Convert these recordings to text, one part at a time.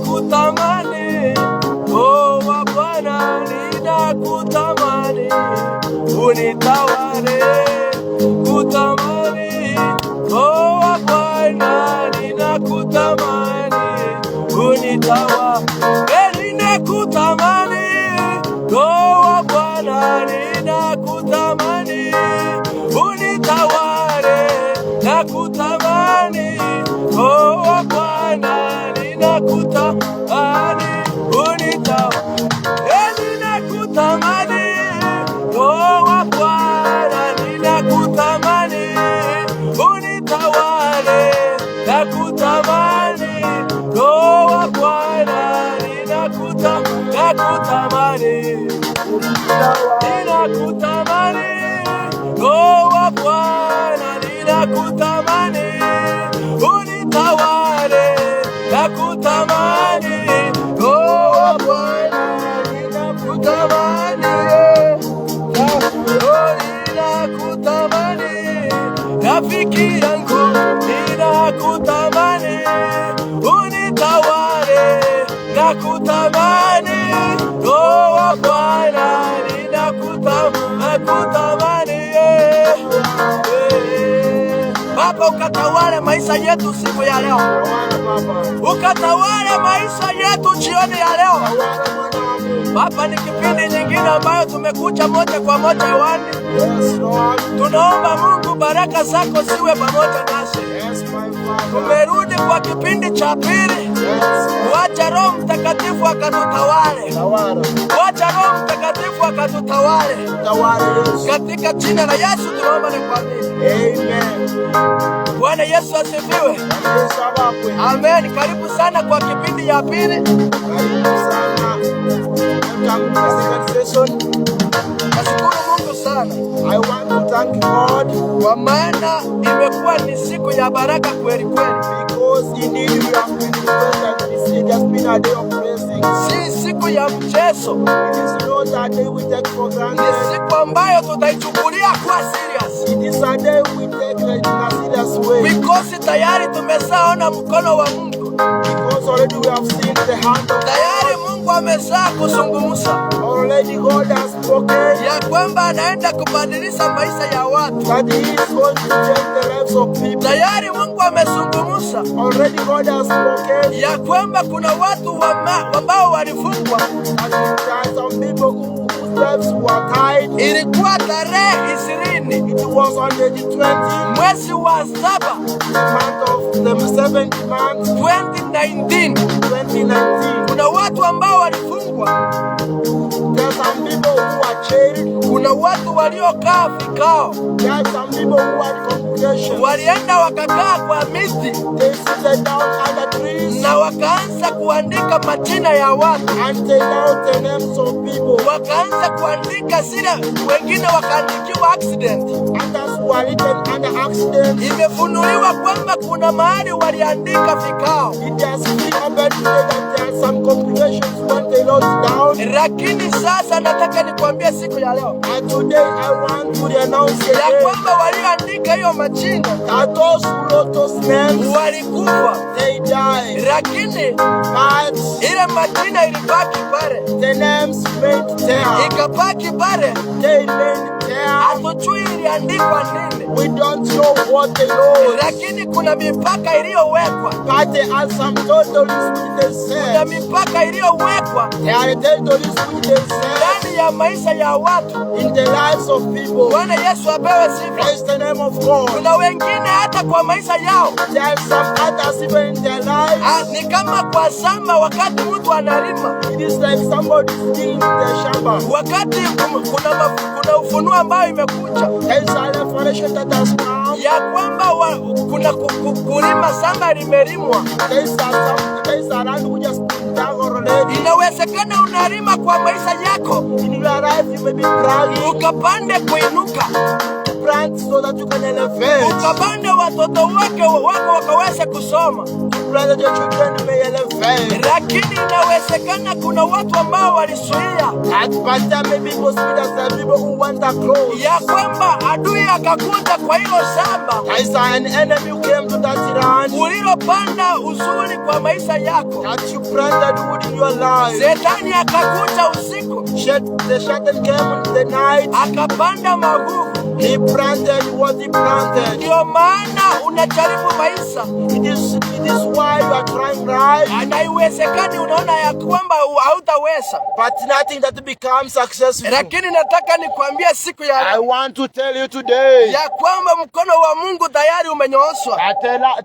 Nakutamani, oh Bwana, ninakutamani, unitawale. Kutamani, oh Bwana, ninakutamani, unitawale. Ninakutamani, oh Bwana, ninakutamani, unitawale. Nakutamani, oh Bwana, ninakutamani, unitawale. Ninakutamani, oh Bwana, ninakutamani, unitawale. Nakutamani, oh Bwana, ninakutamani, ninakutamani, oh Bwana, ninakutamani, unitawale. Nakutamani, oh Bwana, ninakutamani, ninakutamani, rafiki yangu, ninakutamani, unitawale. Nakutamani, oh Bwana, ninakutamani. Baba, ukatawale maisha yetu siku ya leo. Ukatawale maisha yetu jioni ya leo. Baba, ni kipindi nyingine ambayo tumekuja moja kwa moja hewani. Tunaomba Mungu baraka zako ziwe pamoja nasi. Tumerudi kwa kipindi cha pili. Wacha Roho Mtakatifu akatutawale. Wacha Roho Mtakatifu akatutawale. Katika jina la Yesu tunaomba na kuamini. Amen. Bwana Yesu asifiwe. Amen. Karibu sana kwa kipindi ya pili. Nashukuru Mungu sana. I want to thank God. Kwa maana imekuwa ni siku ya baraka kweli kweli. Because indeed we have been blessed. It has been a day of blessing. Si siku ya mchezo. It is not a day we take for granted. Ni siku ambayo tutaichukulia kwa serious. It is a day we take it in a serious way. Because tayari tumeshaona mkono wa Mungu. Because already we have seen the hand of God. Tayari Mungu amesha kuzungumza. Already God has spoken. Ya kwamba anaenda kubadilisha maisha ya watu. That he is going to change the lives of people. Tayari Mungu amezungumza. Already God has spoken. Ya kwamba kuna watu ambao walifungwa. And there are some people whose lives were tied. Ilikuwa tarehe 20. It was on the 20th. Mwezi wa 7. The month of the 7th month. 2019. Kuna watu ambao walifungwa. There are some people who are jailed. Kuna watu waliokaa vikao. There are some people who are congregations. Walienda wakakaa kwa miti. They sit down under trees. Na wakaanza kuandika majina ya watu. And they wrote the names of people. Wakaanza kuandika zile, wengine wakaandikiwa accident. Others were written under accident. Imefunuliwa kwamba kuna mahali waliandika vikao. It has been opened that there are some congregations when they wrote down. Lakini sasa nataka nikuambie siku ya leo. And today I want to announce ya kwamba walioandika hiyo majina, that those who wrote those names, walikufa. They died. Lakini ile majina ilibaki pale. The names remained there. Ikabaki pale. They remained there. Hatujui iliandikwa nini. We don't know what they wrote. Lakini kuna mipaka iliyowekwa. But there are some territories which they said. Kuna mipaka iliyowekwa. There are territories which they said. Ndani ya maisha ya watu. In the lives of people. Bwana Yesu apewe sifa. Praise the name of God. Kuna wengine hata kwa maisha yao. There are some others even in their lives. Ni kama kwa shamba wakati mtu analima. It is like somebody sitting in their shamba. Wakati kuna ufunuo ambao imekuja. There is a revelation that has come. Ya kwamba kuna kulima shamba limelimwa. There is a land which has been dug already. Inawezekana unalima kwa maisha yako. In your life you may be praying. Ukapande kuinuka. Plant so that you can elevate. Ukapande watoto watoto wako wakaweza kusoma. Lakini inawezekana kuna watu ambao walizuia ya kwamba adui akakuja kwa hilo shamba ulilopanda uzuri kwa maisha yako. Shetani akakuja usiku, akapanda magugu. He planted what he planted. Ndio maana unajaribu maisha. It is why you are trying right. Na iwezekani unaona ya kwamba hautaweza. But nothing that becomes successful. Lakini nataka nikwambie siku ya leo. I want to tell you today. Ya kwamba mkono wa Mungu tayari umenyooshwa.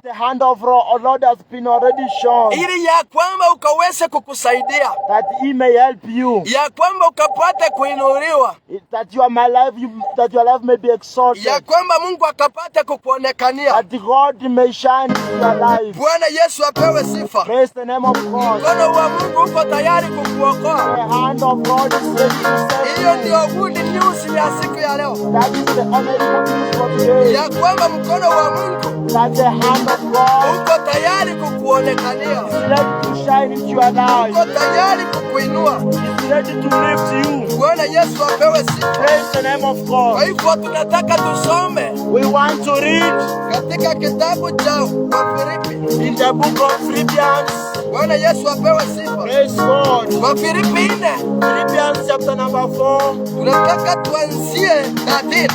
The hand of the Lord has been already shown. Ili ya kwamba ukaweze kukusaidia. That he may help you. Ya kwamba ukapate kuinuliwa. That your life may be exalted. Ya kwamba Mungu akapate kukuonekania. That God may shine in your life. Bwana Yesu apewe sifa. Praise the name of God. Mkono wa Mungu uko tayari kukuokoa. The hand of God is ready to save. Hiyo ndio good news ya siku ya leo. That is the only good news for today. Ya kwamba mkono wa Mungu, that the hand of God, uko tayari kukuonekania. is ready to shine into your life. Uko tayari kukuinua. Is ready to lift you. Bwana Yesu apewe sifa. Praise the name of God. Kwa hivyo tunataka tusome. We want to read katika kitabu cha Wafilipi. In the book of Philippians. Bwana Yesu apewe sifa. Praise God. Wafilipi 4. Philippians chapter number 4. Tunataka tuanzie 13.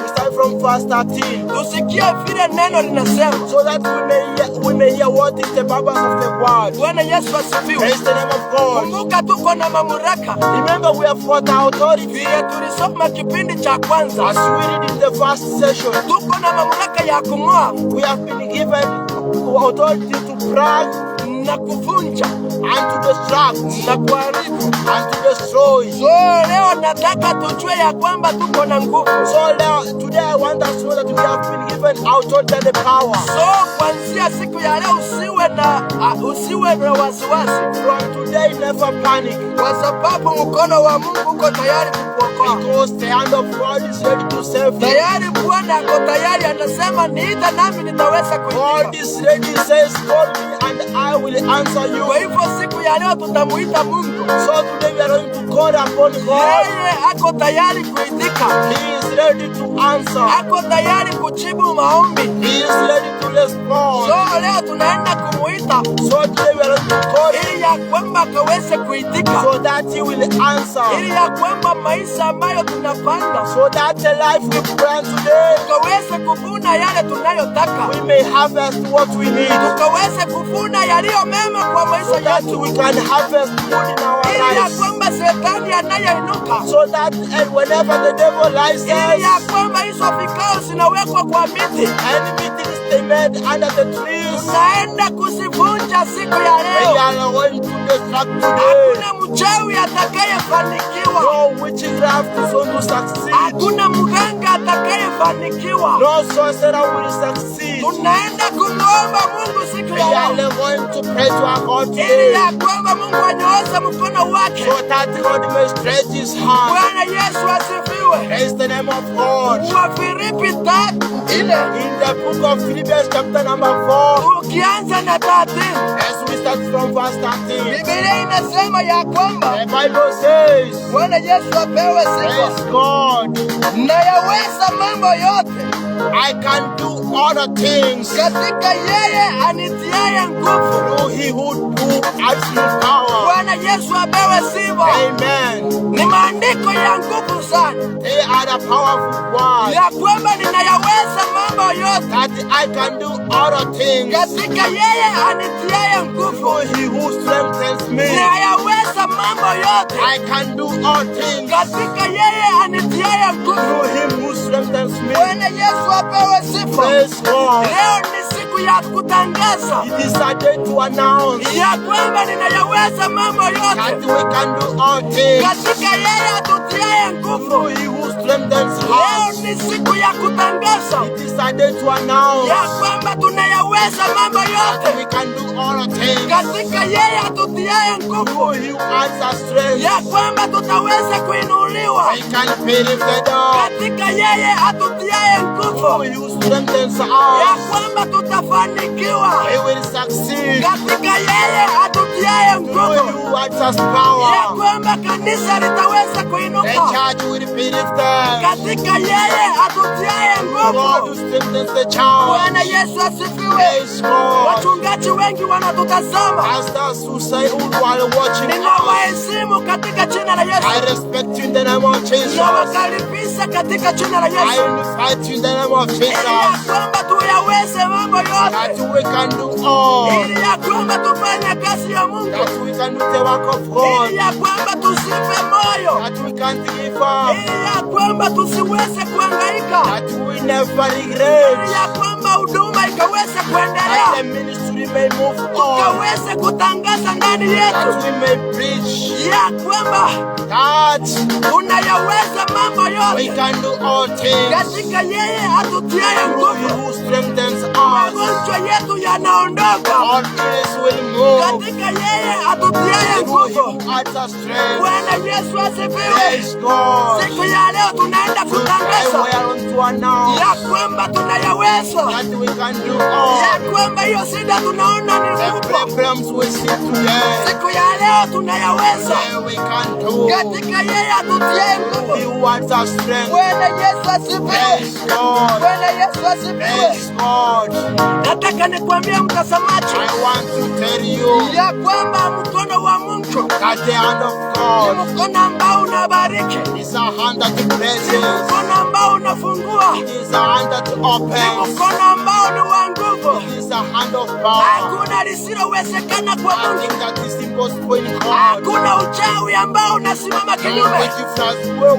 We start from verse 13. Tusikie vile neno linasema. So that we may hear what is the purpose of the word. Bwana Yesu asifiwe. Praise the name of God. Kumbuka tuko na mamlaka. Remember we have got authority. Vile tulisoma kipindi cha kwanza. As we read in the first session. Tuko na mamlaka ya kung'oa. We have been given authority to brag na kuvunja and to destruct na kuharibu and to destroy. So leo nataka tujue ya kwamba tuko na nguvu. So today I want us to know that we have been given authority and the power. So kuanzia siku ya leo usiwe na wasiwasi. From today never panic. Kwa sababu mkono wa Mungu uko tayari kukuokoa. Because the hand of God is ready to save you. Tayari Bwana ako tayari, anasema niita nami nitaweza kuitika. God is ready, says call me and I will answer you. Kwa hivyo siku ya leo tutamuita Mungu. So today we are going to call upon God. Yeye ako tayari kuitika. He is ready to answer. Ako tayari kujibu maombi. He is ready to respond. So leo tunaenda kumuita. So today we are going to call him. Ili ya kwamba akaweze kuitika. So that he will answer. Ili ya kwamba maisha ambayo tunapanda. So that the life we plan today. Tukaweze kuvuna yale tunayotaka. We may harvest what we need. Tukaweze kuvuna yaliyo mema kwa maisha yetu. So that we can harvest good in our lives. Ili ya kwamba shetani anayeinuka. So that whenever the devil lies, ili ya kwamba hizo vikao zinawekwa kwa miti. And meetings they made under the trees. Tunaenda kuzivunja siku ya leo. We are going to destruct today. Hakuna mchawi atakayefanikiwa. No witchcraft is going to succeed. Hakuna mganga atakayefanikiwa. No sorcerer will succeed. Tunaenda kumwomba Mungu siku ya leo. We are going to pray to our God today. Ili ya kwamba Mungu anyooshe mkono wake. So that God may stretch his hand. Bwana Yesu asifiwe. Praise the name of God. Wafilipi 3. In the book of Philippians chapter number 4. Ukianza na 13. As we start from verse 13. Biblia inasema ya kwamba the Bible says. Bwana Yesu apewe sifa. Praise God. Na yaweza mambo yote. I can do other things. Katika yeye anitiaye nguvu. Through he who adds me power. Bwana Yesu apewe sifa. Amen. Ni maandiko ya nguvu sana. They are the powerful words. Ya kwamba ninayaweza mambo yote. That I can do other things. Katika yeye anitiaye nguvu. Through he who strengthens me. Ninayaweza mambo yote. I can do all things. Katika yeye anitiaye nguvu. Through him who strengthens me. Bwana Yesu apewe sifa. Praise God. Leo ni siku ya kutangaza. It is a day to announce. Ya kwamba ninayaweza mambo yote. That we can do all things. Katika yeye atutiaye nguvu. Through he who strengthens us. Leo ni siku ya kutangaza. It is a day to announce. Ya kwamba tunayaweza tunayaweza mambo yote. We can do all things. Katika yeye atutiaye nguvu. Who adds our strength. Ya kwamba tutaweza kuinuliwa. We can be lifted up. Katika yeye atutiaye nguvu. Who strengthens us. Ya kwamba tutafanikiwa. We will succeed. Katika yeye atutiaye nguvu. Who adds us power. Ya kwamba kanisa litaweza kuinuka. The church will be lifted. Katika yeye atutiaye God who nguvu. strengthens the church. Bwana Yesu asifiwe. Praise God. Wachungaji wengi wanatutazama. Pastors who say who are watching us. Ninawaheshimu katika jina la I Yesu. respect you in the name of Jesus. Nawakaribisha katika jina la I Yesu. invite you in the name of Ili ya Jesus. kwamba tuyaweze mambo That yote. we can do all. Ili ya kwamba tufanye kazi ya Mungu. That we can do the work of God. Ili ya kwamba tusife moyo. That we can't give up. Ili ya kwamba tusiweze kuhangaika. That we never regret. Ili ya kwamba huduma ikaweze That the kuendelea. ministry may move on. Tukaweze kutangaza ndani That yetu. we may preach. Ya kwamba That tunayaweza mambo we yote. can do all things. Katika yeye atutiaye nguvu. Who strengthens us. Magonjwa yetu yanaondoka. All ills will move. Katika yeye atutiaye nguvu. Who adds our strength. Bwana Yesu asifiwe. Praise God. Siku ya leo tunaenda Today we kutangaza are on to announce ya kwamba tunayaweza. that we can do all. Ya kwamba hiyo shida tunaona ni The kubwa. problems we see today. Siku ya leo tunayaweza. Today we can do. Katika yeye atutiaye nguvu. He wants our strength. Bwana Yesu asifiwe. Praise God. Bwana Yesu asifiwe. Praise God. Nataka nikwambie mtazamaji I want to tell you ya kwamba mkono wa Mungu that the hand of ni God mkono ambao unabariki, is a hand that ni blesses. mkono ambao unafungua, It is a hand that ni opens. mkono ambao ni wa nguvu. It is a hand of power. Hakuna lisilowezekana kwa Mungu. Nothing that is impossible in God. Hakuna uchawi ambao unasimama kinyume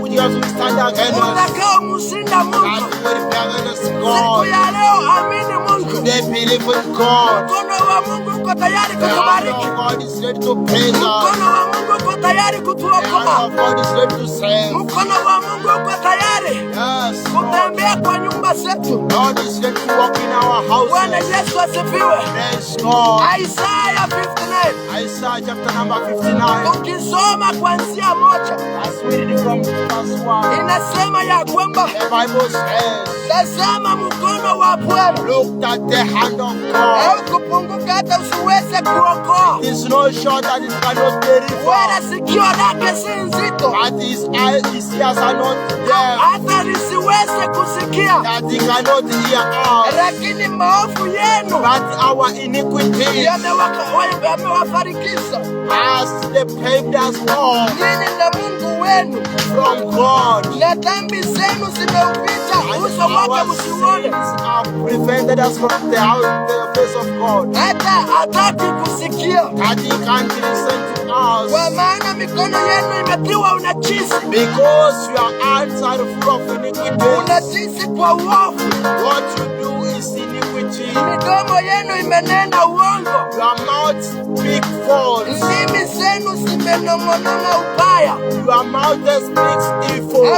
When you have to stand against us, utakao mshinda Mungu. that will be against Siku God. ya leo amini Mungu. They believe in God. Mkono wa Mungu uko tayari The hand kutubariki. of God is ready to praise us. Mkono wa Mungu uko tayari The hand kutuokoa. of God is ready to save. Mkono wa Mungu uko tayari Yes, kutembea kwa nyumba zetu. God is ready to walk in our Bwana houses. Yesu asifiwe. Praise God. Isaya 59 Isaiah chapter number 59. ukisoma kuanzia moja As we read from verse 1, inasema ya kwamba the Bible says, tazama mkono wa Bwana look at the hand of God. haukupunguka hata usiweze kuokoa, It is no short that it cannot deliver. wala sikio lake si nzito That his ears are not deaf. hata lisiweze kusikia, That he cannot hear us. lakini maovu yenu But our iniquities yamewafarikisha has deprived us all ninyi na Mungu wenu, from God. na dhambi zenu zimeupita And uso wake our msiuone. sins have prevented us from the face of God. Hata hataki kusikia, That he can't listen to us. kwa maana mikono yenu imetiwa unajisi, Because your hands are full of iniquities. unajisi kwa uovu. What you do is iniquity. Midomo yenu imenena uongo, Your mouth speaks false. ndimi zenu zimenong'onona ubaya. Your mouth speaks evil.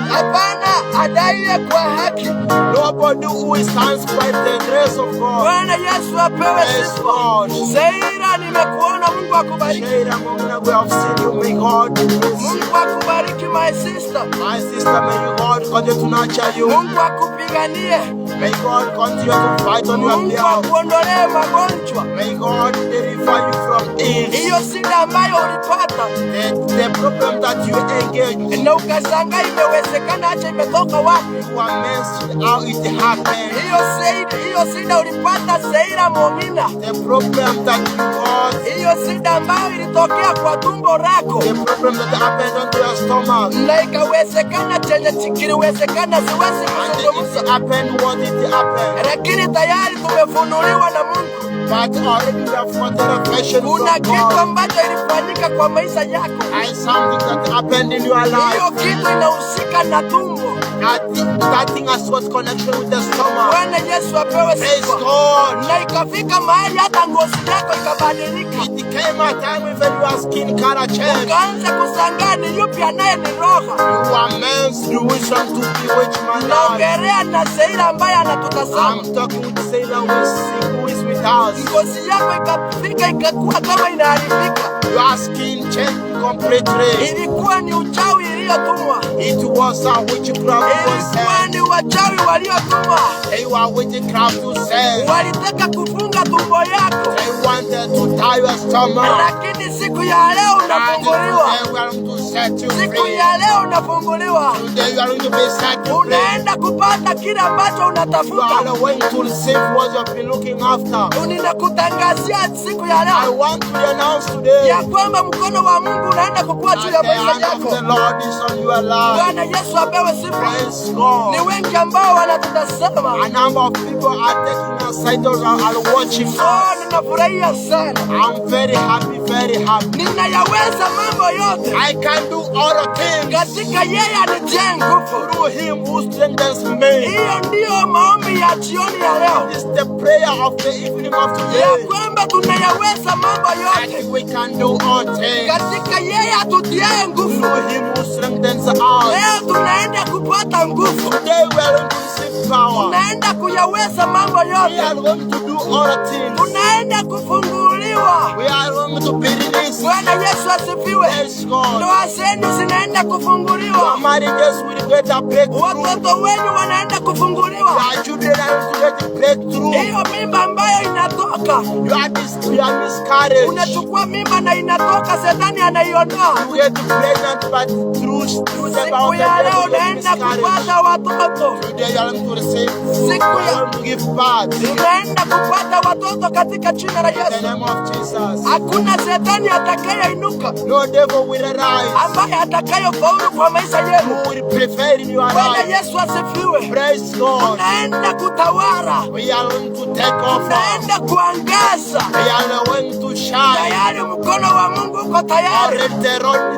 Hapana adaiye kwa haki. Nobody who stands by the grace of God. Bwana Yesu apewe Praise sifa. God. Seira, nimekuona. Mungu akubariki. Share we have seen you. May God bless you. Mungu akubariki my sister. My sister, may God continue to nurture you. Mungu akupiganie. May God continue to fight on your Mungu behalf. akuondolee magonjwa. May God deliver you from ills. Hiyo shida ambayo ulipata The problem that you engage, na ukashangaa imewezekana, acha imetoka wapi? you are mentioned how it happened. Hiyo shida ulipata Seira Momina. The problem that you caused, Hiyo shida ambayo ilitokea kwa tumbo lako the problem that happened onto your stomach, na ikawezekana, chenye kiliwezekana siwezi and kuzungumza, it happened what it happened. lakini tayari tumefunuliwa na Mungu but already we have got the revelation Kuna from kitu God. ambacho ilifanyika kwa maisha yako. And something that happened in your Hiyo life. kitu inahusika na tumbo. That thing has got connection with the stomach. Bwana Yesu apewe Praise sifa. God. Na ikafika mahali hata ngozi yako ikabadilika. It came a time even your skin color changed. Ukaanza kushangaa ni yupi anayeniroga. You are meant to wisdom to bewitch my life. Naongelea na Seila ambaye anatutazama. I'm talking with Sailor who is with us. Ngozi yako ikafika ikakuwa kama inaharibika. Your skin changed completely. Ilikuwa ni uchawi iliyotumwa. It was a witchcraft Ilikuwa ni wachawi waliotumwa. They were witchcraft to say. Walitaka kufunga tumbo yako. They wanted to tie your stomach. Lakini siku ya leo unafunguliwa. Today we are going to set you Siku free. ya leo unafunguliwa. Today you are going to be set free. Unaenda kupata kile ambacho You unatafuta. are going to receive what you have been looking after. Ninakutangazia siku ya I leo want to announce today ya kwamba mkono wa Mungu unaenda kukua juu ya that the maisha hand of yako. the Lord is on your life. Bwana Yesu apewe sifa. Praise Ni God. wengi ambao wanatutazama. A number of people are taking us sight and are watching us. Ninafurahia sana. I'm very happy, very happy. Ninayaweza mambo yote I can do all things katika yeye anitie nguvu. through Him who strengthens me. Hiyo ndiyo maombi ya jioni ya leo, It's the prayer of the evening of ya today. kwamba tunayaweza mambo yote And we can do all things katika yeye atutiaye nguvu. through Him who strengthens us. Leo tunaenda kupata nguvu, Today we are going to receive power. tunaenda kuyaweza mambo We yote, are going to do all things. tunaenda kufunguliwa. We are going to be released. Bwana Yesu asifiwe. Praise God. Ndoa zenu zinaenda Your kufunguliwa, marriages will get a breakthrough. watoto wenu wanaenda kufunguliwa. Your children are going to get a breakthrough. Hiyo mimba ambayo inatoka, You are miscarriage. unachukua mimba na inatoka, shetani anaiondoa. You get pregnant, but through the Siku bound ya leo of unaenda miscarriage. kupata watoto, Today you are going to receive. siku You are ya going to give birth. unaenda kupata watoto katika jina la In the Yesu. name of Jesus. Hakuna shetani atakayeinuka No devil will arise. ambaye atakayofaulu kwa maisha Who yenu. will prevail in your Bwana life. Yesu asifiwe. Praise God. Unaenda kutawala, We are going to take off. unaenda kuangaza. We are going to shine. Tayari mkono wa Mungu uko tayari Already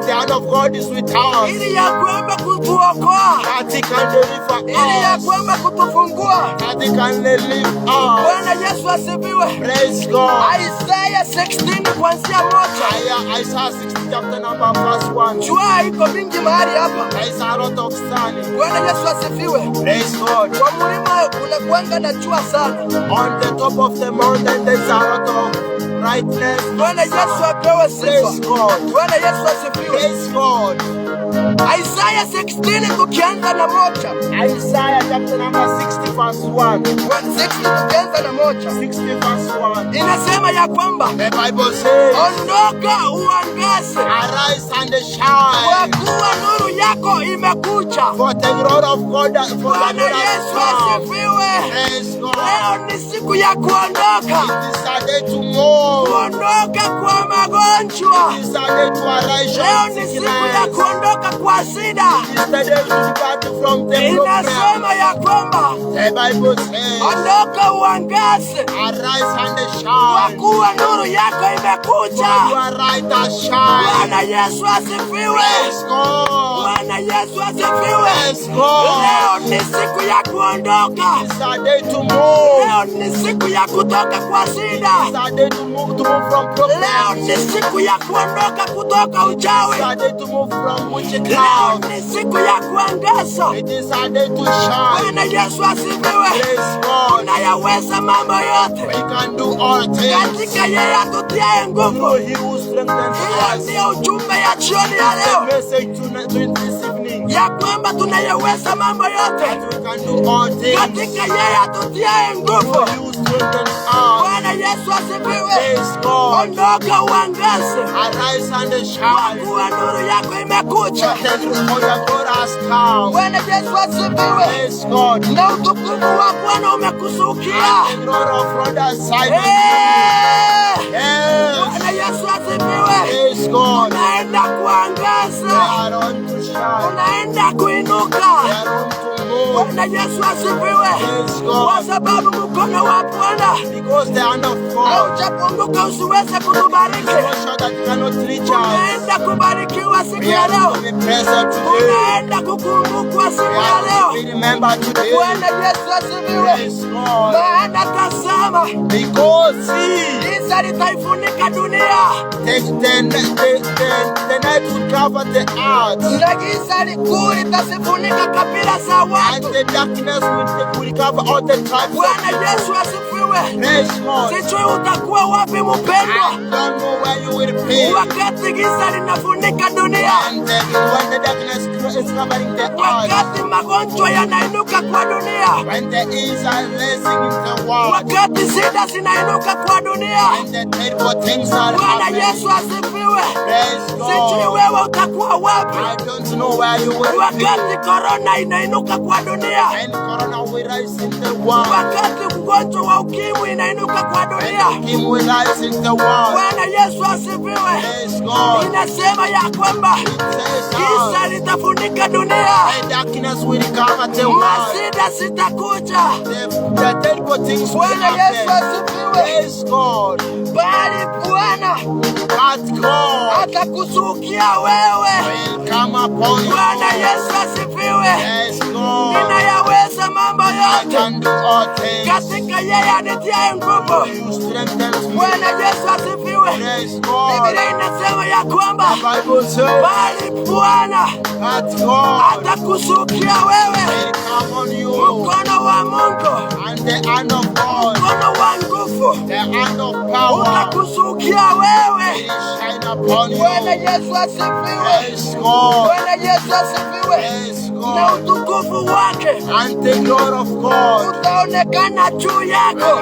the hand of God is with us. ili ya kwamba kutuokoa, That He can deliver ili ya us. kwamba kutufungua. That He can relieve us. Bwana Yesu asifiwe. Praise God. Isaiah 16 kuanzia moja. Isaiah 60 chapter number verse 1. Jua iko mingi mahali hapa. There is a lot of sun. Bwana Yesu asifiwe. Praise God. Kwa mlima kunakuanga na jua sana. On the top of the mountain there is a lot of brightness. Bwana Yesu apewe Praise sifa. God. Bwana Yesu asifiwe. Praise God. Isaiah 16 tukianza na moja. Isaiah chapter number 60 verse 1. 160 tukianza na moja. 60 verse 1. Inasema ya kwamba The Bible says, ondoka uangaze, arise and kwa shine, kuwa nuru yako imekuja. for the glory of God, for the Bwana Lord has Yesu come. asifiwe. Praise God. Leo ni siku ya kuondoka, It is a day to move. kuondoka kwa magonjwa. It is a day to arise Leo from ni siku ya sickness. kuondoka kwa shida. It is the day to depart from the problem. Inasema ya kwamba The Bible says, ondoka uangaze, arise and kwa shine, kuwa nuru yako for imekuja. your light has shine. Bwana Yesu asifiwe. Praise God. Bwana Yesu asifiwe. Praise God. Leo ni siku ya kuondoka. It's a day to move. Leo ni siku ya kutoka kwa shida. It's a day to move from Leo problems. ni siku ya kuondoka kutoka uchawi. It's a day to move from Leo witchcraft. ni siku ya kuangaza. It is a day to shine. Bwana Yesu asifiwe. Praise God. Tunayaweza mambo We yote can do all things katika yeye atutiaye nguvu. through He who strengthens Hiyo us. ndiyo ujumbe ya jioni ya The leo, message to this evening. ya kwamba tunayaweza mambo yote We can do all things katika yeye atutiaye nguvu. through He who strengthens us. Bwana Yesu asifiwe. Praise God. Ondoka uangaze, Arise and kwa shine. kuwa nuru yako imekuja. For your God has come. Bwana Yesu asifiwe. Praise God. Na utukufu wa Bwana umekusukia. And the glory of God has sight. Eh! Yes. Bwana Yesu asifiwe. Praise God. Naenda kwa kuangaza, unaenda kuinuka. Bwana Yesu asifiwe. Kwa sababu mkono wa Bwana haujapunguka usiweze kutubariki. Unaenda kubarikiwa siku ya leo. Unaenda kukumbukwa siku ya leo. Bwana Yesu asifiwe. Maana tazama, giza litaifunika dunia. The night will cover the earth. Na giza likuu litasifunika kabila za watu. And the darkness will cover all the tribes. Bwana Yesu asifiwe. Sijui utakuwa wapi mpendwa. I don't know where you will be. Wakati giza linafunika dunia. And when the darkness is covering the earth. Wakati magonjwa yanainuka kwa dunia. When there is a blessing in the world. Wakati shida zinainuka kwa dunia. And the terrible things are Bwana happening. Yesu asifiwe. Praise Sijui God. wewe utakuwa wapi. I don't know where you will be. Wakati corona inainuka kwa dunia. And corona will rise in the world. Wakati ugonjwa wa ukimwi inainuka kwa dunia. And Kim will rise in the world. Bwana Yesu asifiwe. Praise God. Inasema ya kwamba It says giza litafunika dunia. and darkness will cover the world. Masida sitakuja. The terrible things will Bwana Yesu happen. asifiwe. Praise God. Bali Bwana But God atakusukia wewe. will come upon you. Bwana Yesu asifiwe. Praise God. Ninayaweza mambo I yote can do all things. katika yeye anitiaye nguvu. You strengthen me. Bwana Yesu asifiwe. Praise God. Biblia inasema ya kwamba The Bible says, bali Bwana but God atakusukia wewe will come on you. mkono wa Mungu, And the hand of God, mkono wa nguvu the hand of power, utakusukia wewe. will shine upon you. Bwana Yesu asifiwe. Praise God. Bwana Yesu asifiwe. Praise Na God. utukufu wake And the glory of God utaonekana juu yako.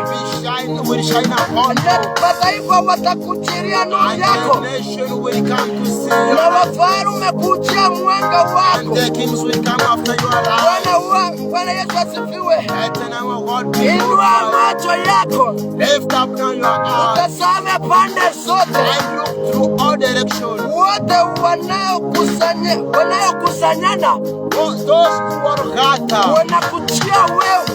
will shine upon Na you. mataifa watakuchiria nuru And yako, the nation will come to see na you. wafalme kujia mwanga And wako. the kings will come after your life. Bwana Yesu asifiwe. Let the name of God be Inua glorified. macho yako, Lift up now your eyes utazame pande zote. and look through all directions. Wote wanaokusanyana Those who are gathered wanakujia wewe.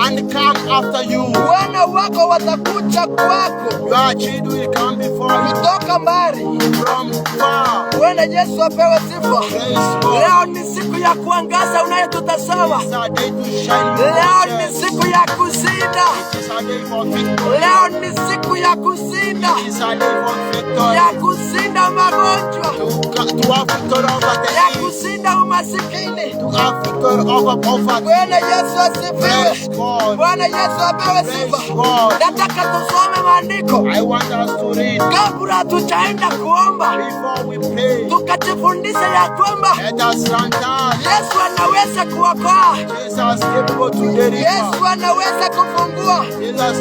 and come after you. Wana wako watakuja kwako Your children will come before you kutoka mbali. from far. Bwana Yesu apewe sifa. Praise God. Leo ni siku ya kuangaza unayotutazama. It's a day to shine your Leo ni chest. siku ya kushinda. It's a day for victory. Leo ni siku ya kushinda, It's a day for victory. ya kushinda magonjwa, To have victory over the ya enemy. kushinda umasikini. To have victory over poverty. Bwana Yesu asifiwe. Praise God. Bwana Yesu apewe Praise sifa. God. Nataka tusome maandiko I want us to read kabla hatujaenda kuomba, before we pray. tukajifundisha ya kwamba Let us run down. Yesu anaweza kuokoa. Jesus is able to deliver. Yesu anaweza kufungua. Jesus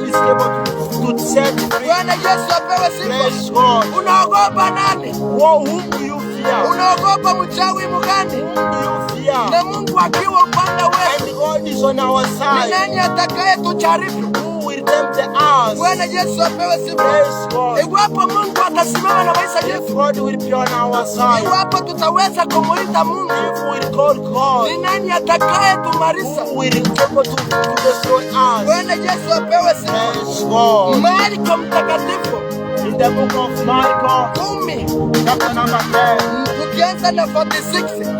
is able to set free. Bwana Yesu apewe sifa. Praise God. Unaogopa nani? Whom do you fear? Unaogopa mchawi mgani? Whom do you fear? Na Mungu akiwa upande wetu, And God is on our ni side. nani atakaye tujaribu? Who will tempt us? Bwana Yesu apewe sifa. Praise God. Iwapo Mungu atasimama na maisha yetu, God will be on our side. iwapo tutaweza kumuita Mungu, If we call God, ni nani atakaye tumaliza? who will be able to destroy us? Bwana Yesu apewe sifa. Praise God. Marko mtakatifu In the book of Mark, 10 chapter number 10, tukianza na 46.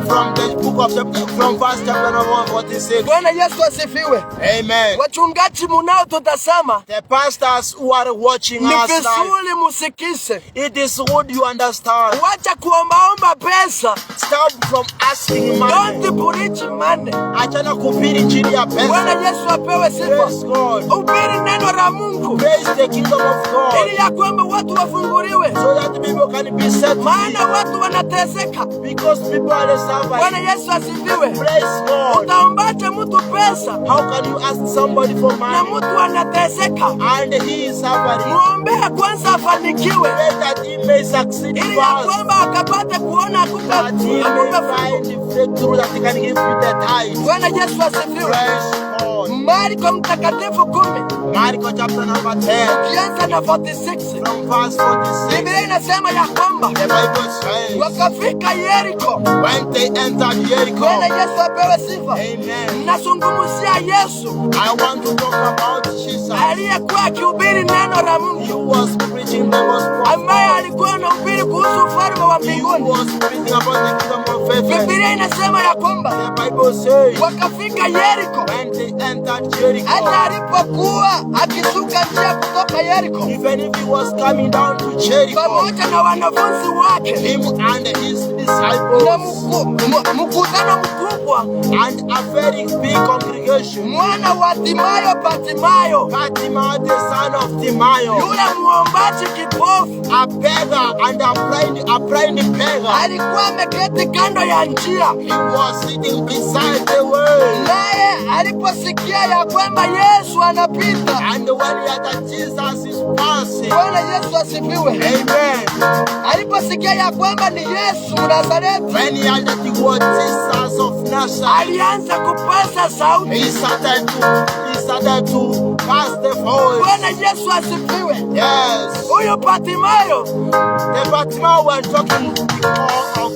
from verse chapter number 46. Bwana Yesu asifiwe. Amen. Wachungaji munao tutazama, The pastors who are watching ni us live, vizuri musikise. it is good you understand. Wacha kuombaomba pesa. Stop from asking money. Don't preach money. Achana kuhubiri chini ya Bwana pesa. Yesu apewe sifa. Praise God. Ubiri neno la Mungu Praise the kingdom of God, ili ya kwamba watu wafunguliwe, so that people can be set free. maana watu wanateseka. Because people are Bwana suffering. Yesu asifiwe. Praise God. Utaombaje mtu pesa How can you ask somebody for na money mtu anateseka? and he is suffering? Muombea kwanza afanikiwe, Pray that he may succeed ili ya first, kwamba akapate kuona that he may find the breakthrough that he can give you the tithe. Bwana Yesu asifiwe. Praise God. Marko mtakatifu 10 Marko chapter number 10. Ukianza na 46. From verse 46. Biblia inasema ya kwamba The Bible says, wakafika Yeriko. when they entered Jericho. Bwana Yesu apewe sifa. Amen. Nazungumzia Yesu I want to talk about Jesus. aliyekuwa akihubiri neno la He Mungu, was preaching the gospel. ambaye alikuwa anahubiri kuhusu ufalme wa He mbinguni. was preaching about the kingdom of heaven. Biblia inasema ya kwamba The Bible says, wakafika Yeriko. when they entered Jericho, Hata alipokuwa akishuka njia kutoka Yeriko even if he was coming down to Jericho, pamoja na wanafunzi wake him and his na disciples, mkutano mkubwa, and a very big congregation, mwana wa Timayo Bartimayo, Fatima, the son of Timayo, yule muombaji kipofu, a beggar and a blind beggar, alikuwa ameketi kando ya njia. he was sitting beside the way. Naye aliposikia ya kwamba Yesu anapita, And when he heard that Jesus is passing, Bwana Yesu asifiwe. amen. Aliposikia ya kwamba ni Yesu Mnazareti, When he heard that he was Jesus of Nazareth, alianza kupasa sauti. he started to pass the voice. Bwana Yesu asifiwe. Yes. Huyu Bartimayo, The Fatima were talking of,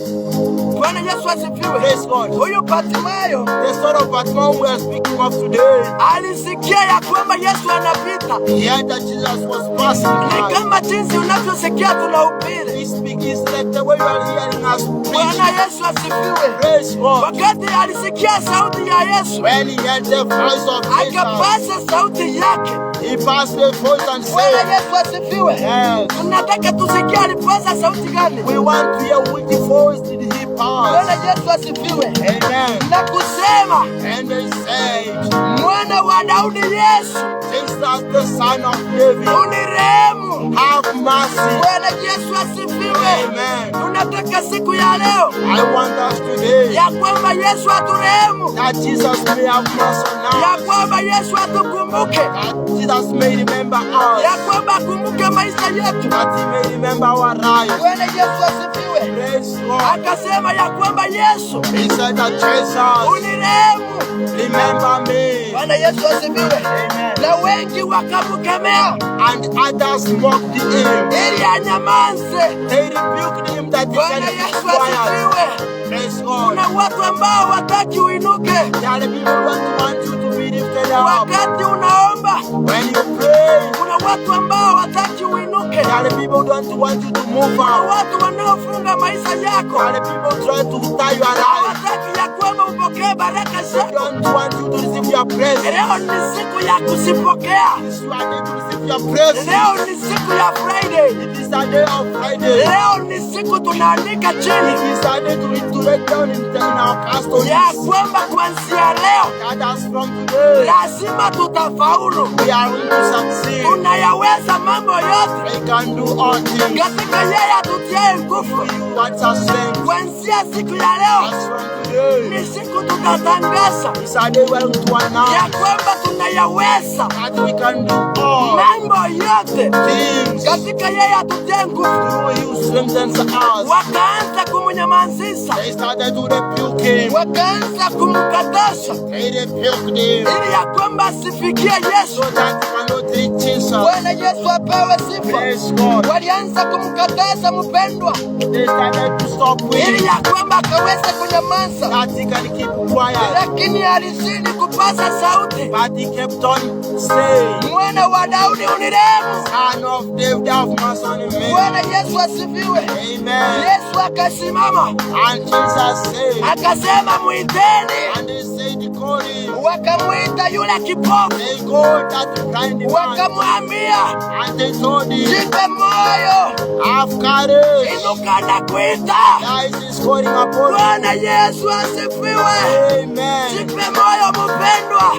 Bwana Yesu asifiwe. praise God. Huyu Bartimayo The son of Fatima we are speaking of today. alisikia ya kwamba Yesu anapita. He heard that Jesus was passing Ni by. kama jinsi unavyosikia tunahubiri. He speaks like the way you are hearing us Bwana preach. Yesu asifiwe. Praise God. Wakati alisikia sauti ya Yesu, When he heard the voice of Jesus, akapasa sauti yake. he passed the voice and Bwana said, Yesu asifiwe. yes. Tunataka tusikie alipasa sauti gani? We want to hear which voice did he Bwana pass. Yesu asifiwe. Amen. Na kusema, And they said, mwana wa Daudi Yesu, Jesus, the son of David, unirehemu. have mercy. Bwana Yesu asifiwe. Amen. Tunataka siku ya leo I want us today ya kwamba Yesu aturehemu, that Jesus may have mercy on ya us. kwamba Yesu atukumbuke, That Jesus may remember ya us. kwamba akumbuke maisha yetu. That he may remember our lives. Bwana Yesu asifiwe. Praise God. Akasema ya kwamba Yesu, He said that Jesus, unirehemu. remember me. Bwana Yesu asifiwe. Amen. Na wengi wakamkemea And others mocked him. ili anyamaze. They rebuked him that he Bwana can be Yesu quiet. asifiwe. Praise God. Kuna watu ambao wataki uinuke There are people who don't want you to be lifted up. wakati unaomba. When you pray, Kuna watu ambao wataki uinuke. there are people who don't want you to move Kuna out. watu wanaofunga maisha yako, There are people who try to tie your life. hawataki ya kwamba upokee baraka They zako. don't want you to receive your praise. Leo ni siku ya kuzipokea. This you are able to receive your praise. Leo ni siku ya Friday. It is a day of Friday. Leo ni siku tunaandika It chini is a day to write down in our custom ya kwamba kuanzia leo that as from today lazima tutafaulu. we are going to succeed. Tunayaweza mambo yote We can do all things. katika yeye atutie nguvu. You want us strength. Kuanzia siku ya leo As from today, ni siku tutatangaza it's a day we are going to ya announce kwamba tunayaweza that we can do all mambo yote things katika yeye atutie nguvu. through He strengthens us. Wakaanza kumnyamazisha, They started to rebuke him. wakaanza kumkatasha They rebuked him ili ya kwamba asifikie Yesu. so that he cannot reach Jesus. Bwana Yesu apewe sifa. Praise God. Walianza kumkataza mpendwa They started to stop ili him ya kwamba akaweza kunyamaza, that he can keep quiet. lakini alizidi kupaza sauti, But he kept on saying, mwana wa Daudi unirehemu. Son of David, have mercy on me. Bwana Yesu asifiwe. Amen. Yesu akasimama And Jesus said, akasema, mwiteni. and they said, call him. Wakamwita yule kipofu, They called that blind man wakamwambia, and they told him, jipe moyo, have courage. inuka na kuita. Christ is calling upon you. Bwana Yesu asifiwe. Amen. Jipe moyo mpendwa.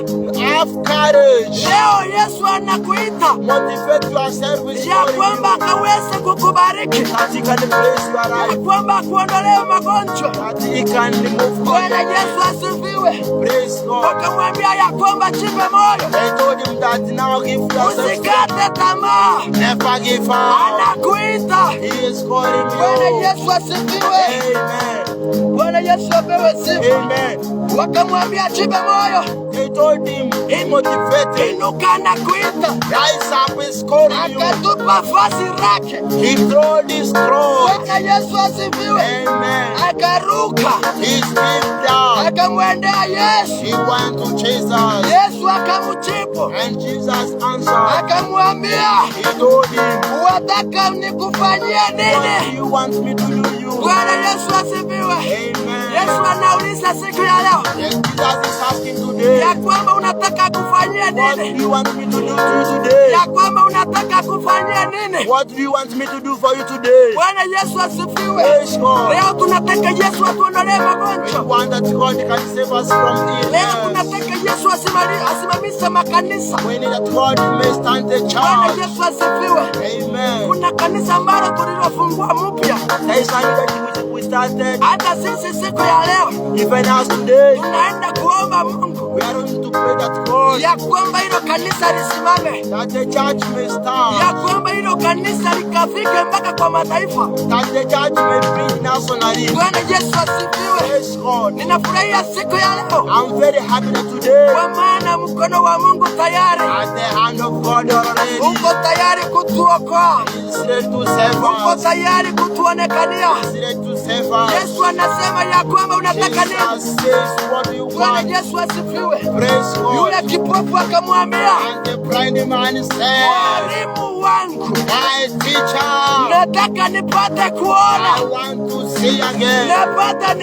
Have courage. Leo Yesu anakuita Motivate yourself with ya kwamba akaweze kukubariki, that he can bless your ya life. kwamba akuondolee magonjwa. That he can remove Bwana God. Yesu asifiwe. Praise God. Wakamwambia ya kwamba jipe moyo, They told him that now give yourself. usikate tamaa, Never give up. anakuita. He is calling Bwana you. Yesu asifiwe. Amen. Bwana Yesu apewe sifa. Amen. Wakamwambia jipe moyo, They told him, he motivated. inuka na kuita. kuita, rise up is calling you. akatupa vazi lake. He threw his clothes. Bwana Yesu asifiwe. Amen. Akaruka, He stepped down. akamwendea Yesu. He went to Jesus. Yesu akamjibu, And Jesus answered. akamwambia, He told him, wataka nikufanyie what do nini? you want me to do you? Bwana Yesu asifiwe. Amen. Yesu anauliza siku ya leo Yes, Jesus is asking today, ya kwamba unataka kufanyia what do nini? you want me to do to you today? Ya kwamba unataka kufanyia nini? What do you want me to do for you today? Bwana Yesu asifiwe. Praise God. Leo tunataka Yesu atuondolee We magonjwa. want that God can save us from Leo illness. tunataka Yesu asimamishe makanisa. We need that God may stand the Bwana church. Yesu asifiwe. Amen. Kuna kanisa ambalo tulilofungua mpya. There is a new that we started. Hata sisi siku ya leo Even us today, tunaenda kuomba Mungu we are going to pray that God, ya kwamba hilo kanisa lisimame, that the church may ya stand, kwamba hilo kanisa likafike mpaka kwa mataifa. that the church may bring nationally. Bwana Yesu asifiwe. Praise God. Ninafurahia siku ya leo I'm very happy that today, kwa maana mkono wa Mungu tayari at the hand of God already, uko tayari kutuokoa, is ready to save uko us. tayari kutuonekania. Is ready to save us. Yesu anasema ya kwamba unataka nini? Jesus says, what do you Bwana want? Yesu asifiwe. Praise Yule God. kipofu akamwambia, And the blind man said, mwalimu wangu, my teacher, nataka nipate kuona. I want to see again.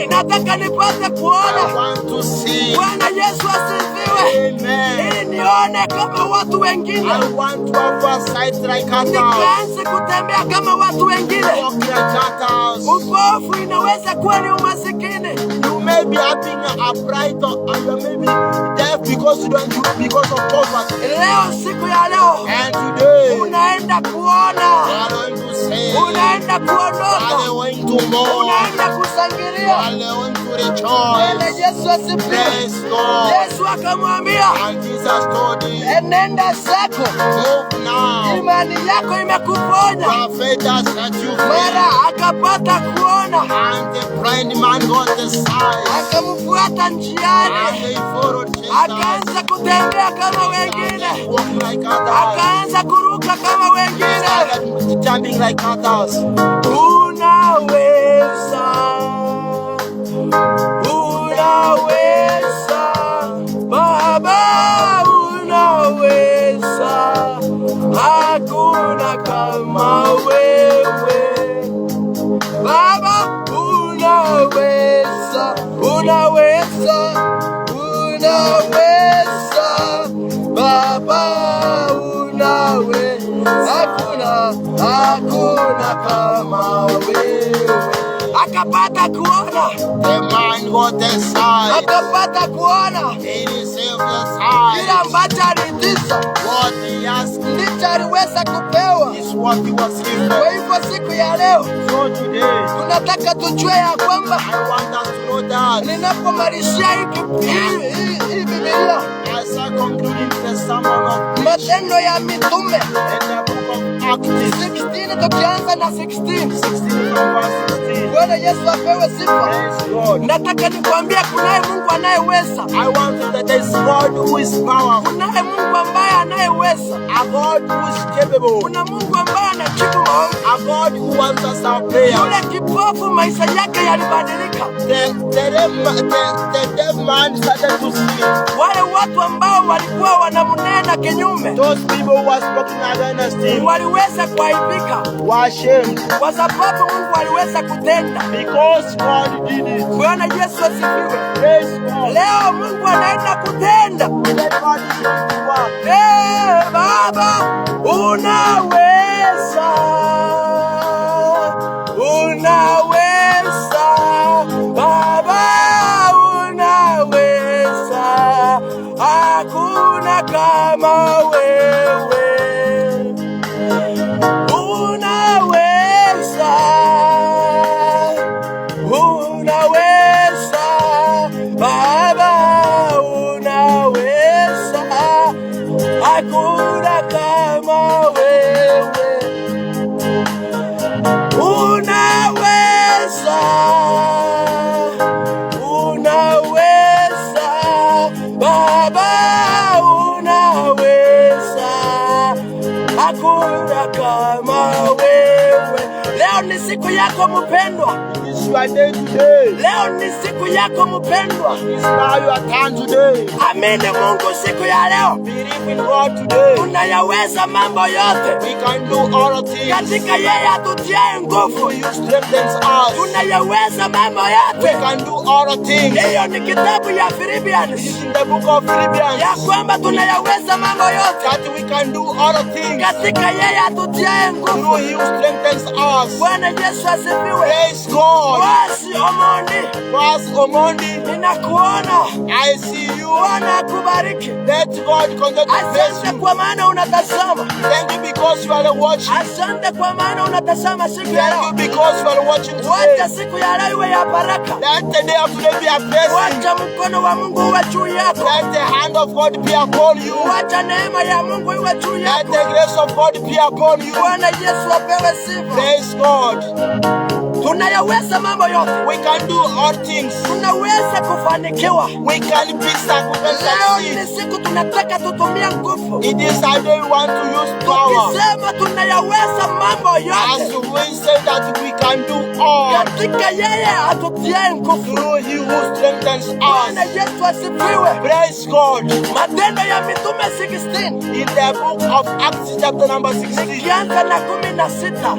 Nataka nipate I kuona. want to see. Bwana Yesu asifiwe. Amen. Ili nione kama watu wengine, I want to have a sight like others. nikaanze kutembea kama watu wengine. Walk like others. Upofu inaweza kuwa ni umasikini. You may be having a bright or you may be deaf because you don't do because of poverty. Leo siku ya leo And today, unaenda we kuona, are going to say, unaenda we are kuondoka, going to mourn, unaenda we kusangilia. are going to Bwana rejoice. Yesu asifiwe. Praise God. Yesu akamwambia, And Jesus told him, enenda zako, move now. imani yako imekuponya. Your faith has set you Mara free. akapata kuona, And the blind man got the sight. akamfuata And njiani, they followed Jesus. akaanza kutembea kama wengine, Walking like others. akaanza kuruka kama wengine. Started jumping like others. Unaweza, unaweza, Baba, unaweza, hakuna kama wewe. Baba, unaweza, unaweza, unaweza, Baba, unaweza, hakuna kama wewe. Akapata kuona, The man got the sight. akapata kuona He received the kile sight. ambacho alitisha What he asked ndicho aliweza kupewa. is what he was given. Kwa hivyo siku ya leo So today, tunataka tujue ya kwamba I want us to know that ninapomalizia hii Biblia, as I concluding the sermon of Matendo ya Mitume in the book of Acts 16, tukianza na 16. 16 from verse 16. Bwana Yesu apewe sifa. Praise God. Nataka nikwambie kunaye Mungu anayeweza. I want to that there is God who is powerful, Kunaye Mungu ambaye anayeweza. a God who is capable, Kuna Mungu ambaye anajibu maombi. a God who answers our prayers. Yule kipofu maisha yake yalibadilika. The deaf man started to speak. Wale watu ambao walikuwa wanamnena kinyume Those people who were spoken against him waliweza kuaibika were ashamed kwa sababu Mungu aliweza kutenda. because God did it. Bwana Yesu asifiwe. Praise God. Leo Mungu anaenda kutenda. Let God is going to work. Baba, unaweza, unaweza, Baba, unaweza, hakuna kama wewe. Unaweza, unaweza, Baba, unaweza, hakuna kama wewe. Unaweza, unaweza, Baba, unaweza, hakuna kama wewe. Leo ni siku yako mpendwa. It is your day today. Leo ni siku yako mpendwa. It is now your turn today. Amini Mungu siku ya leo. Believe in God today. Tunayaweza mambo yote. We can do all things. Katika yeye atutiaye nguvu. He strengthens us. Tunayaweza mambo We yote. can do all things. Hiyo ni kitabu ya Philippians. It is in the book of Philippians Ya kwamba tunayaweza mambo yote. that we can do all things Katika yeye atutiaye through nguvu. He who strengthens us. Bwana Yesu asifiwe. Praise God. Wasi Omondi, Pastor Omondi, ninakuona. I see you. Bwana akubariki. Let God continue to bless Asante you. kwa maana unatazama. Thank you because you are watching. Asante kwa maana unatazama siku ya Thank you leo. because you are watching today. Wacha siku ya leo iwe ya baraka. Let the day of today be a blessing. Wacha mkono wa Mungu uwe juu yako. Let the hand of God be upon you. Wacha neema ya Mungu iwe juu Let yako. the grace of God be upon you. Bwana Yesu apewe sifa. Praise God. Tunayaweza mambo yote. We can do all things. Tunaweza kufanikiwa. We can be Leo successful. ni siku tunataka tutumie nguvu. It is a day we want to use power. Tukisema tunayaweza mambo As yote. we say that we can do all Katika yeye atutiaye nguvu. through He who strengthens Bwana us. Yesu asifiwe. Praise God. Matendo ya Mitume 16 In the book of Acts chapter number 16, kianza na 16.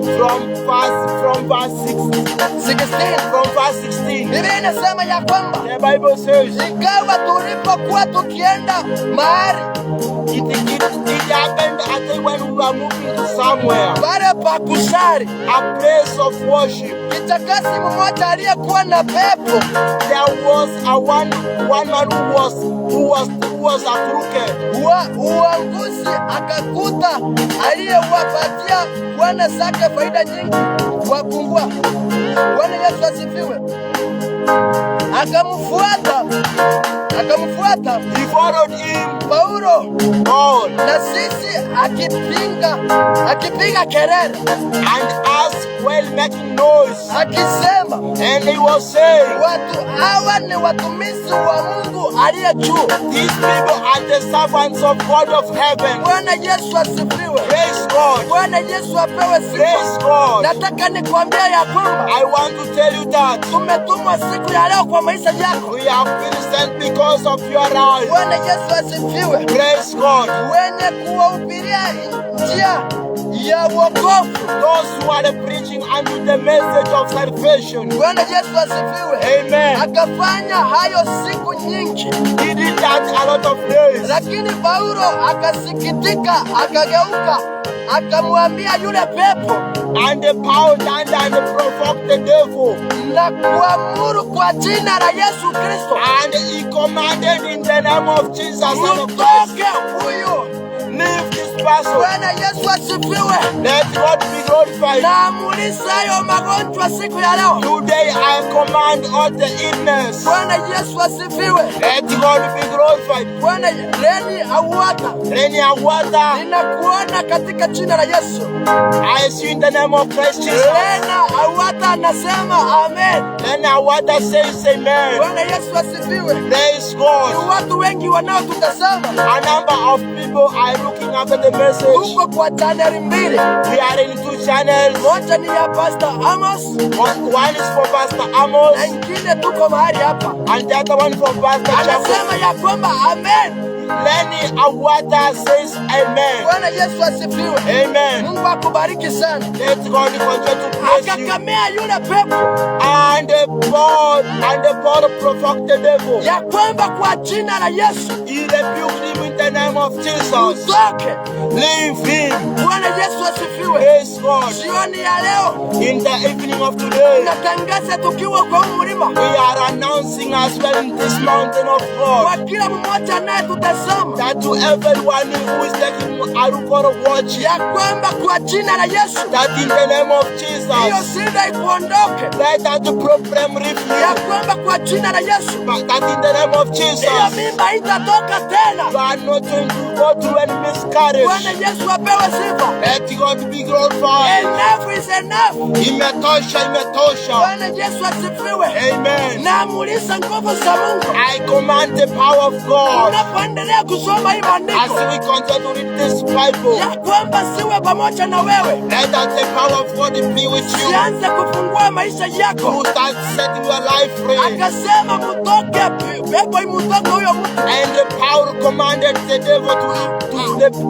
from verse 16, Biblia inasema ya kwamba the Bible says ingawa tulipokuwa tukienda mahali it happened at the when we were moving to somewhere, pale pa kusali, a place of worship. kitakasi mmoja aliyekuwa na pepo There was one man who was a crooked. uanguzi, akakuta aliyewapatia bwana zake faida nyingi wakungua. Bwana Yesu asifiwe. Akamfuata He followed him Paulo, all na sisi akipiga kelele and asked while making noise, akisema, and he was saying, watu hawa ni watumishi wa Mungu aliye juu. these people are the servants of God of heaven. Bwana Yesu asifiwe. Praise God. Bwana Yesu apewe sifa. Praise God. Nataka nikwambie ya kwamba I want to tell you that tumetumwa siku ya leo kwa maisha yako. we have been sent because of your life. Bwana Yesu asifiwe. Praise God. Wenye kuwahubiria njia ya wokovu. Those who are preaching unto the message of salvation. Bwana Yesu asifiwe. Amen. Akafanya hayo siku nyingi. He did that a lot of days. Lakini Paulo akasikitika, akageuka, akamwambia yule pepo And the power and provoked the devil. na kuamuru kwa jina la Yesu Kristo, And he commanded in the name of Jesus and of Christ, mtoke huyo. leave this person. Bwana Yesu asifiwe. Let God be glorified. Naamrisha hayo magonjwa siku ya leo. Today I command all the illness. Bwana Yesu asifiwe. Let God be glorified. Bwana Leni Awata, Any water, ninakuona katika jina la Yesu. I see in the name of Christ Jesus. Lena Awata anasema amen. Any water says amen. Bwana Yesu asifiwe. Praise Ni God. watu wengi wanaotutazama. A number of people are looking after the message. Tuko kwa chaneli mbili. We are in two channels. Moja ni ya Pastor Amos One is for Pastor Amos na ingine tuko mahali hapa. and the other one for Pastor Jacob. Anasema ya kwamba amen. Lenny Awata says amen. Bwana Yesu asifiwe. Amen. Mungu akubariki sana. Let God continue to bless you. Akakamea yule pepo And the God provoked the devil. ya kwamba kwa jina la Yesu He rebuked him in the name of Jesus. toke. Leave him. Bwana Yesu asifiwe. Praise God. Jioni ya leo In the evening of today, natangaza tukiwa kwa huu mlima, we are announcing as well in this mountain of kwa God kila mmoja anayetutazama that to everyone who is taking a record watch, ya kwamba kwa jina la Yesu that in the name of hiyo Jesus, shida ikuondoke, let that problem ya refuse. kwamba kwa jina la Yesu That in the name of hiyo Jesus, mimba itatoka tena. you are not going to go through any miscarriage. Bwana Yesu apewe sifa. Let God be glorified. Enough is enough. Imetosha, imetosha. Bwana Yesu asifiwe. Amen. Naamulisha nguvu za Mungu. I command the power of God. Unapoendelea kusoma hii maandiko, As we continue to read this Bible, ya kwamba siwe pamoja na wewe. let that the power of God be with you. Sianze kufungua maisha yako. You start setting your life free. Akasema mutoke, pepo imutoke huyo mtu. And the power commanded the devil to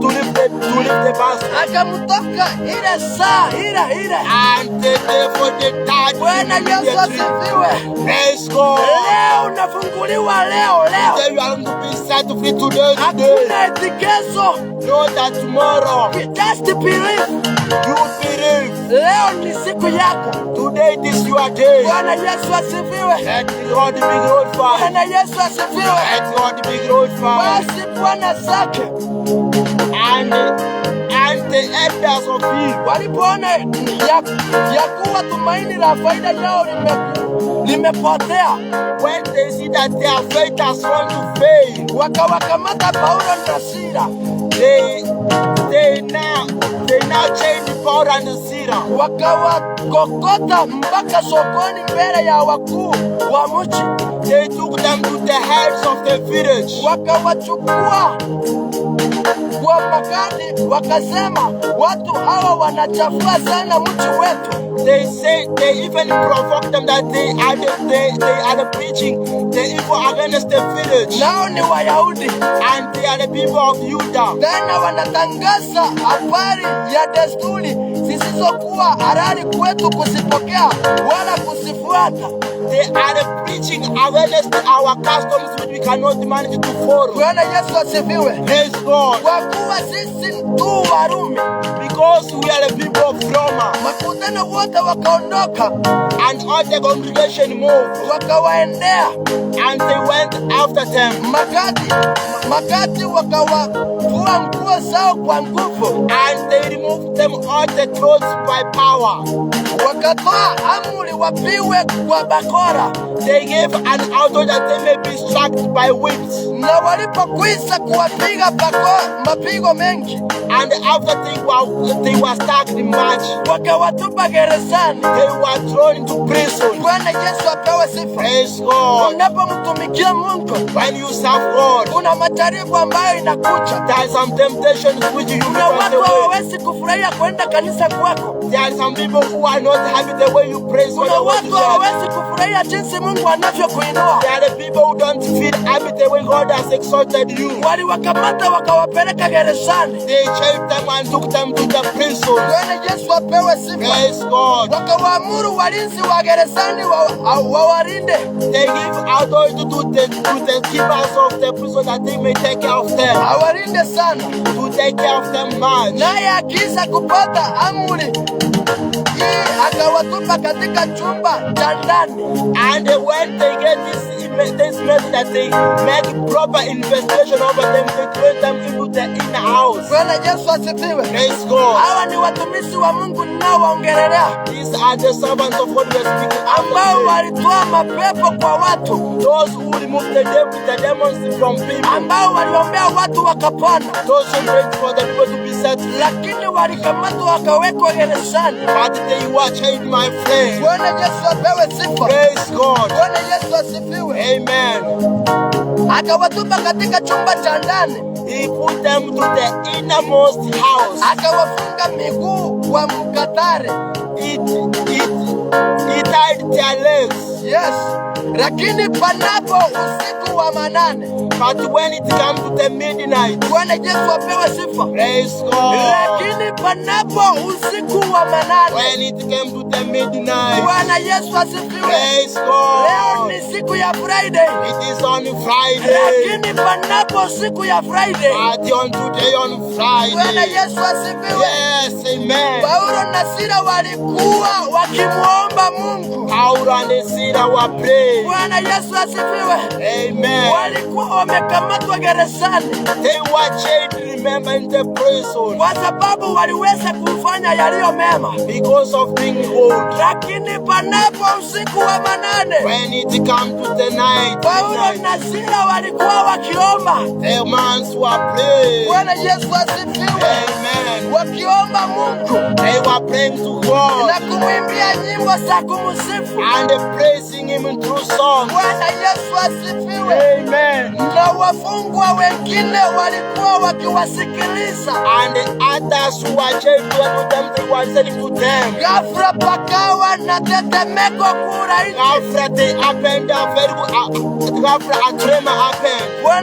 leave the basket. Akamutoka ile saa ile. And the devil died. Bwana Yesu asifiwe. Praise God. Leo unafunguliwa leo. Today you are going to be set free today. Hakuna etikezo. Know that tomorrow Just believe. you believe. Leo ni siku yako. Today this your day. Bwana Yesu asifiwe. Let God be glorified. Bwana Yesu asifiwe. Let God be glorified. Basi Bwana zake And the elders of Eve walipoona ya kuwa tumaini la faida yao limepotea, when they see that their faith has gone to fail, wakawakamata Paulo na Sila, they now change Paul and Sila, wakawakokota mpaka sokoni mbele ya wakuu wa mji. They took them to the heads of the village. Wakawachukua kwa makati, wakasema watu hawa wanachafua sana mji wetu. They say they even provoked them that they are preaching the evil against the village. Nao ni Wayahudi and they are the people of Judah. Tena wanatangaza habari ya desturi zisizokuwa halali kwetu kuzipokea wala kuzifuata. They are preaching against our customs which we cannot manage to follow. Bwana Yesu asifiwe. Praise God. Kwa kuwa sisi tu Warumi, because we are the people of Roma. Makutano wote wakaondoka, and all the congregation moved, wakawaendea, and they went after them. Makati wakawavua nguo zao kwa nguvu, and they removed them all the clothes by power. Wakatoa amri wapiwe kwa bakora. They gave an order that they may be struck by whips. Na walipokwisha kuwapiga mapigo mengi, and after they were stuck in much, wakawatupa gerezani. They were thrown into prison. Bwana Yesu apewe sifa. Praise God. Unapomtumikia Mungu, when you serve God, kuna majaribu ambayo inakuja. There are some temptations which you na watu hawawezi kufurahia kwenda kanisa kwako. There are some people who are not happy the way you praise God. Kuna watu hawawezi kufurahia jinsi Mungu anavyokuinua. There are the people who don't feel happy the way God has exalted you. Waliwakamata wakawapeleka gerezani. They chased them and took them to the prison. Bwana Yesu apewe sifa. Praise God. Wakawaamuru walinzi wa gerezani wawarinde. They give authority to the keepers of the prison that they may take care of them. Awarinde sana. To take care of them much. Naye akisha kupata amri akawatupa katika chumba cha ndani. And when they get this message that they make proper investigation over them, they throw them into the inner house. Bwana Yesu asifiwe. Praise God. Hawa ni watumishi wa Mungu ninaowaongelea. These are the servants of God we are speaking about. Ambao walitoa mapepo kwa watu. Those who removed the demons from people. Ambao waliombea watu wakapona. Those who prayed for the people to be set. Lakini walikamatwa wakawekwa gerezani. But they were chained, my friend. Bwana Yesu apewe sifa. Praise God. Bwana Yesu asifiwe. Amen. Akawatupa katika chumba cha ndani. He put them to the innermost house. Akawafunga miguu kwa mkatare. He tied their legs. Yes. Lakini panapo usiku wa manane. But when it comes to the midnight. Bwana Yesu apewe sifa. Praise God. Lakini panapo usiku wa manane. When it came to the midnight. Bwana Yesu asifiwe. Praise God. Leo ni siku ya Friday. It is on Friday. Lakini panapo siku ya Friday. But on today on Friday. Bwana Yesu asifiwe. Yes, amen. Paulo na Sila walikuwa wakimuomba Mungu. Paulo na Sila were praying. Bwana Yesu asifiwe. Amen. Walikuwa wamekamatwa gerezani. They were chained, remember, in the prison. Kwa sababu waliweza kufanya yaliyo mema. Because of being old. Lakini panapo usiku wa manane. When it comes to the night. Paulo na Sila walikuwa wakiomba. The mans were praying. Bwana Yesu asifiwe. Amen. Wakiomba wakiomba Mungu. They were praying to God. Na kumwimbia nyimbo za kumsifu. And praising him through songs. Bwana Yesu asifiwe. Amen. Na wafungwa wengine walikuwa wakiwasikiliza. And the others who were chained to them, they were listening to them. Ghafla pakawa na tetemeko kura nje. Ghafla a tremor happened.